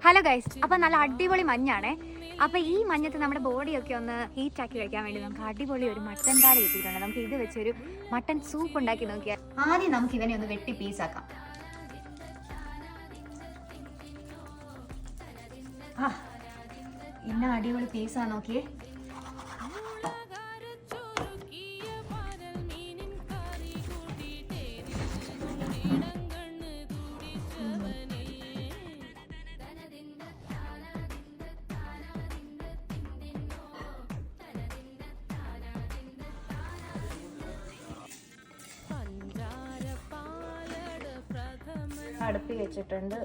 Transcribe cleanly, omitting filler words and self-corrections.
Hello guys, അപ്പോൾ നല്ല അടിപൊളി മഞ്ഞാണേ. അപ്പോൾ ഈ മഞ്ഞത്ത് നമ്മുടെ ബോഡിയൊക്കെ ഒന്ന് ഹീറ്റ് ആക്കി കഴിക്കാൻ വേണ്ടി നമുക്ക് അടിപൊളി ഒരു മട്ടൻ താളി കിട്ടിയിട്ടുണ്ട്. നമുക്ക് ഇത് വെച്ചൊരു മട്ടൻ സൂപ്പ് ഉണ്ടാക്കി നോക്കിയാൽ. ആദ്യം നമുക്ക് ഇവനെ ഒന്ന് വെട്ടി പീസാക്കാം. ഇന്ന അടിപൊളി പീസാ നോക്കിയേ. അടുപ്പിൽ വെച്ചിട്ടുണ്ട്.